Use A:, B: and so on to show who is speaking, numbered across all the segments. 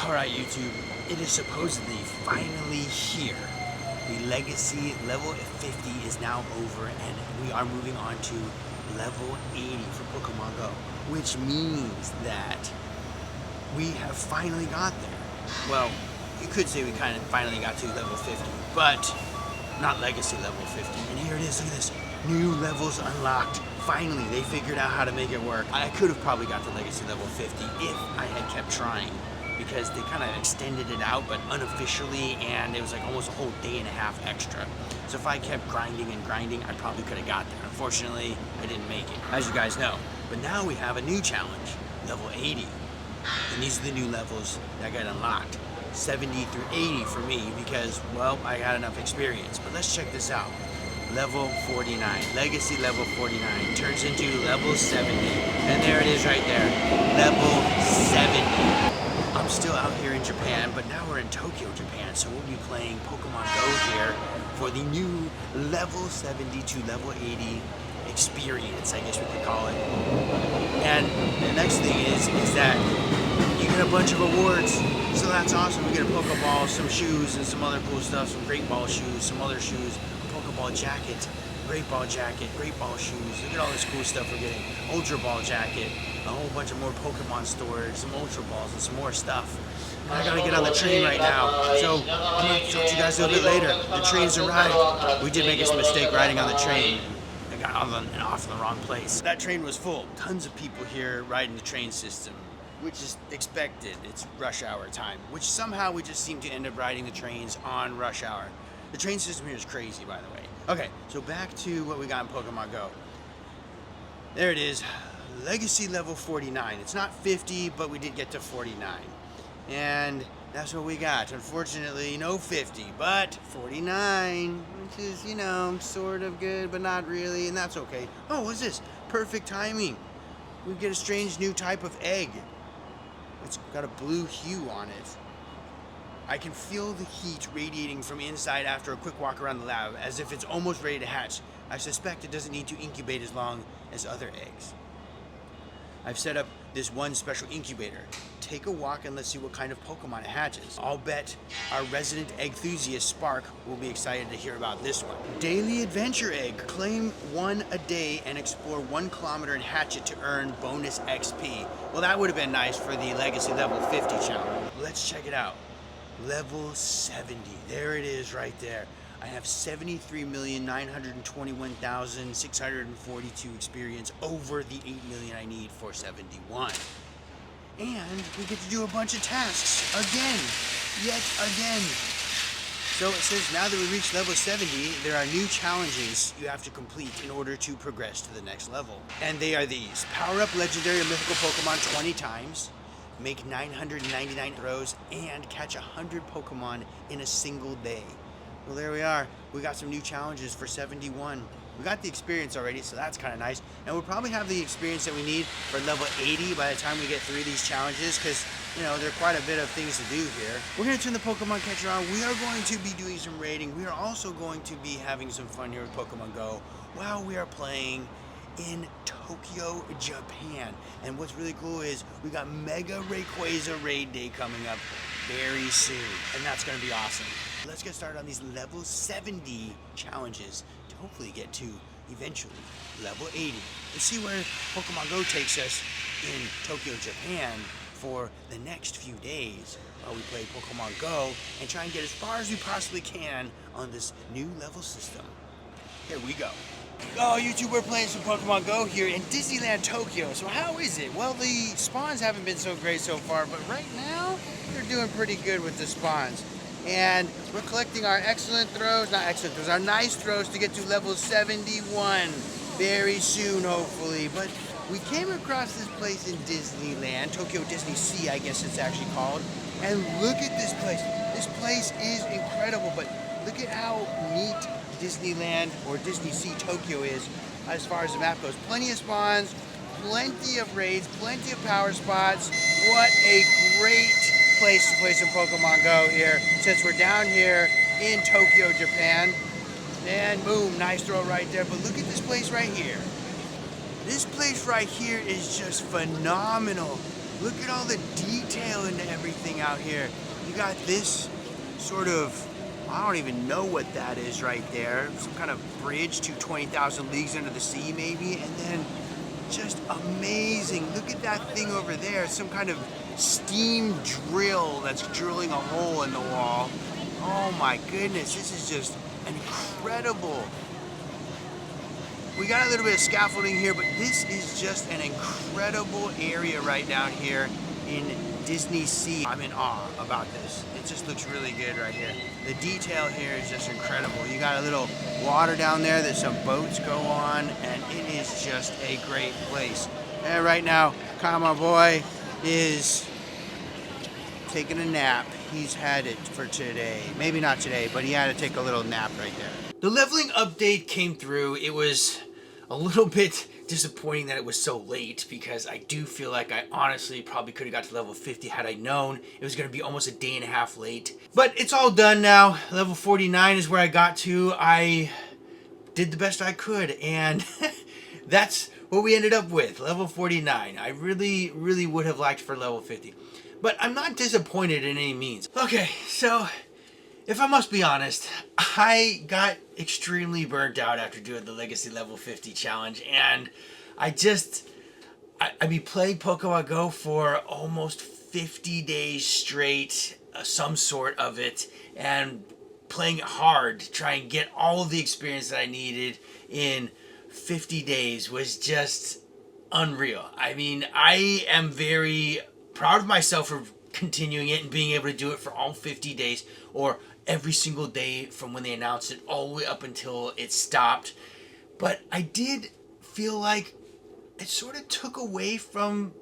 A: Alright YouTube, it is supposedly finally here. The legacy level 50 is now over and we are moving on to level 80 for Pokemon Go, which means that we have finally got there. Well, you could say we kind of finally got to level 50, but not legacy level 50. And here it is, look at this, new levels unlocked. Finally, they figured out how to make it work. I could have probably got to legacy level 50 if I had kept trying, because they kind of extended it out, but unofficially, and it was like almost a whole day and a half extra. So if I kept grinding and grinding, I probably could have got there. Unfortunately, I didn't make it, as you guys know. But now we have a new challenge, level 80. And these are the new levels that got unlocked. 70 through 80 for me, because, well, I got enough experience. But let's check this out. Level 49, legacy level 49, turns into level 70. And there it is right there, level 70. I'm still out here in Japan, but now we're in Tokyo, Japan, so we'll be playing Pokemon Go here for the new level 70 to level 80 experience, I guess we could call it. And the next thing is that you get a bunch of awards, so that's awesome. We get a Pokeball, some shoes, and some other cool stuff, some Great Ball shoes, some other shoes, a Pokeball jacket, Great Ball jacket, Great Ball shoes. Look at all this cool stuff we're getting. Ultra Ball jacket, a whole bunch of more Pokemon storage, some Ultra Balls, and some more stuff. And I gotta get on the train right now, so I'm gonna talk to you guys a little bit later. The train's arrived. We did make a mistake riding on the train. I got off in the wrong place. That train was full. Tons of people here riding the train system, which is expected. It's rush hour time, which somehow we just seem to end up riding the trains on rush hour. The train system here is crazy, by the way. Okay, so back to what we got in Pokemon Go. There it is, legacy level 49. It's not 50, but we did get to 49. And that's what we got. Unfortunately, no 50, but 49, which is, you know, sort of good, but not really, and that's okay. Oh, what's this? Perfect timing. We get a strange new type of egg. It's got a blue hue on it. I can feel the heat radiating from inside after a quick walk around the lab, as if it's almost ready to hatch. I suspect it doesn't need to incubate as long as other eggs. I've set up this one special incubator. Take a walk and let's see what kind of Pokemon it hatches. I'll bet our resident egg enthusiast Spark will be excited to hear about this one. Daily adventure egg. Claim one a day and explore 1 kilometer and hatch it to earn bonus XP. Well, that would have been nice for the legacy level 50 challenge. Let's check it out. Level 70. There it is right there. I have 73,921,642 experience over the 8 million I need for 71. And we get to do a bunch of tasks again, yet again. So it says now that we reach level 70, there are new challenges you have to complete in order to progress to the next level. And they are these. Power up legendary and mythical Pokemon 20 times, make 999 throws, and catch 100 Pokemon in a single day. Well, there we are. We got some new challenges for 71. We got the experience already, so that's kind of nice. And we'll probably have the experience that we need for level 80 by the time we get through these challenges, because, you know, there are quite a bit of things to do here. We're going to turn the Pokemon catcher on. We are going to be doing some raiding. We are also going to be having some fun here with Pokemon Go while we are playing in Tokyo, Japan. And what's really cool is we got Mega Rayquaza Raid Day coming up very soon, and that's going to be awesome. Let's get started on these level 70 challenges to hopefully get to, eventually, level 80. Let's see where Pokemon Go takes us in Tokyo, Japan for the next few days while we play Pokemon Go and try and get as far as we possibly can on this new level system. Here we go. Oh, YouTube, we're playing some Pokemon Go here in Disneyland, Tokyo. So how is it? Well, the spawns haven't been so great so far, but right now, they're doing pretty good with the spawns. And we're collecting our excellent throws, not excellent throws, our nice throws to get to level 71 very soon, hopefully. But we came across this place in Disneyland, Tokyo Disney Sea, I guess it's actually called. And look at this place. This place is incredible, but look at how neat Disneyland or Disney Sea Tokyo is as far as the map goes. Plenty of spawns, plenty of raids, plenty of power spots. What a great place to play some Pokemon Go here, since we're down here in Tokyo, Japan. And boom, nice throw right there. But look at this place right here. This place right here is just phenomenal. Look at all the detail into everything out here. You got this sort of, I don't even know what that is right there. Some kind of bridge to 20,000 leagues under the sea maybe. And then just amazing. Look at that thing over there. Some kind of steam drill that's drilling a hole in the wall. Oh my goodness, this is just incredible. We got a little bit of scaffolding here, but this is just an incredible area right down here in Disney Sea. I'm in awe about this. It just looks really good right here. The detail here is just incredible. You got a little water down there that some boats go on, and it is just a great place. And right now, Kama Boy is taking a nap. He's had it for today. Maybe not today, but he had to take a little nap right there. The leveling update came through. It was a little bit disappointing that it was so late, because I do feel like I honestly probably could have got to level 50 had I known it was going to be almost a day and a half late. But it's all done now. Level 49 is where I got to. I did the best I could, and that's what we ended up with, level 49. I really would have liked for level 50. But I'm not disappointed in any means. Okay, so if I must be honest, I got extremely burnt out after doing the Legacy Level 50 challenge, and I be playing Pokemon Go for almost 50 days straight, some sort of it, and playing it hard to try and get all of the experience that I needed in 50 days was just unreal. I mean, I am very proud of myself for continuing it and being able to do it for all 50 days, or every single day from when they announced it all the way up until it stopped. But I did feel like it sort of took away from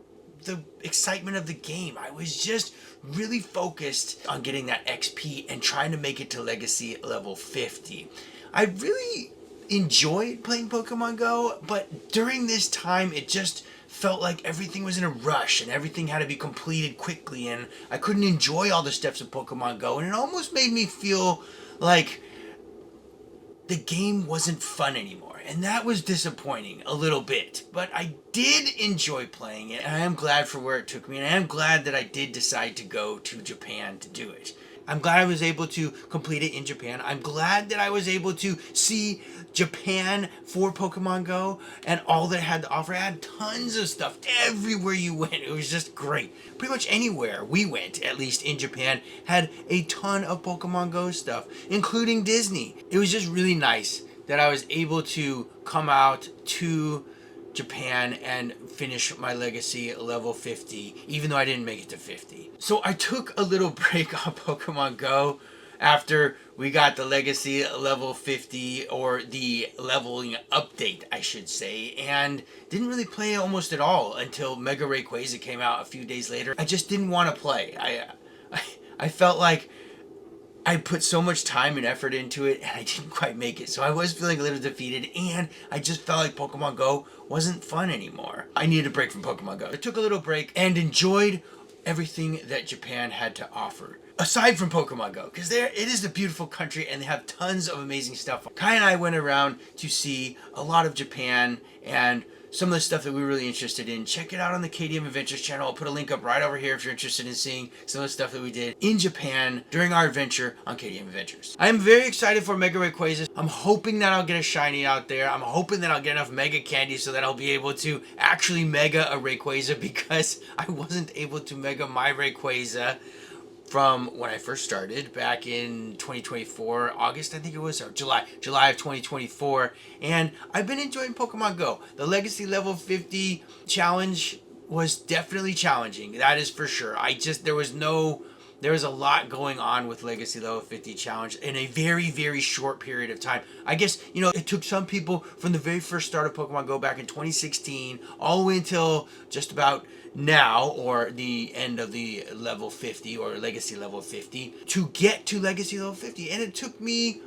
A: the excitement of the game. I was just really focused on getting that XP and trying to make it to Legacy level 50. I really enjoyed playing Pokemon Go, but during this time it just felt like everything was in a rush and everything had to be completed quickly, and I couldn't enjoy all the steps of Pokemon Go, and it almost made me feel like the game wasn't fun anymore, and that was disappointing a little bit. But I did enjoy playing it, and I am glad for where it took me, and I am glad that I did decide to go to Japan to do it. I'm glad I was able to complete it in Japan. I'm glad that I was able to see Japan for Pokemon Go and all that it had to offer. It had tons of stuff everywhere you went. It was just great. Pretty much anywhere we went, at least in Japan, had a ton of Pokemon Go stuff, including Disney. It was just really nice that I was able to come out to Japan and finish my Legacy level 50, even though I didn't make it to 50. So I took a little break on Pokemon Go after we got the Legacy level 50, or the leveling update, I should say, and didn't really play almost at all until Mega Rayquaza came out a few days later. I just didn't want to play. I felt like I put so much time and effort into it, and I didn't quite make it. So I was feeling a little defeated, and I just felt like Pokemon Go wasn't fun anymore. I needed a break from Pokemon Go. I took a little break and enjoyed everything that Japan had to offer, aside from Pokemon Go, because it is a beautiful country and they have tons of amazing stuff. Kai and I went around to see a lot of Japan and some of the stuff that we were really interested in. Check it out on the KDM Adventures channel. I'll put a link up right over here if you're interested in seeing some of the stuff that we did in Japan during our adventure on KDM Adventures. I am very excited for Mega Rayquaza. I'm hoping that I'll get a shiny out there. I'm hoping that I'll get enough Mega Candy so that I'll be able to actually Mega a Rayquaza, because I wasn't able to Mega my Rayquaza from when I first started back in 2024, August I think it was, or July of 2024, and I've been enjoying Pokemon Go. The Legacy Level 50 challenge was definitely challenging, that is for sure. There was a lot going on with Legacy Level 50 challenge in a very short period of time. I guess, it took some people from the very first start of Pokemon Go back in 2016 all the way until just about now, or the end of the level 50 or Legacy level 50, to get to Legacy level 50. And it took me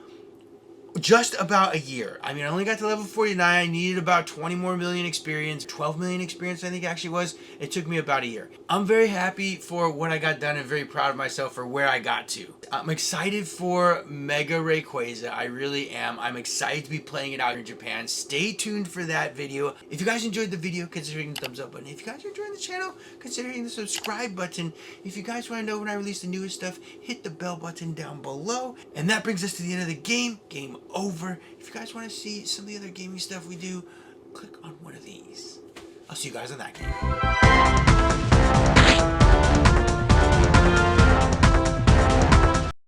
A: just about a year. I mean, I only got to level 49. I needed about 20 more million experience, 12 million experience, I think it actually was. It took me about a year. I'm very happy for what I got done and very proud of myself for where I got to. I'm excited for Mega Rayquaza. I really am. I'm excited to be playing it out in Japan. Stay tuned for that video. If you guys enjoyed the video, consider hitting the thumbs up button. If you guys are enjoying the channel, consider hitting the subscribe button. If you guys want to know when I release the newest stuff, hit the bell button down below. And that brings us to the end of the game. Game over. If you guys want to see some of the other gaming stuff we do, click on one of these. I'll see you guys on that game.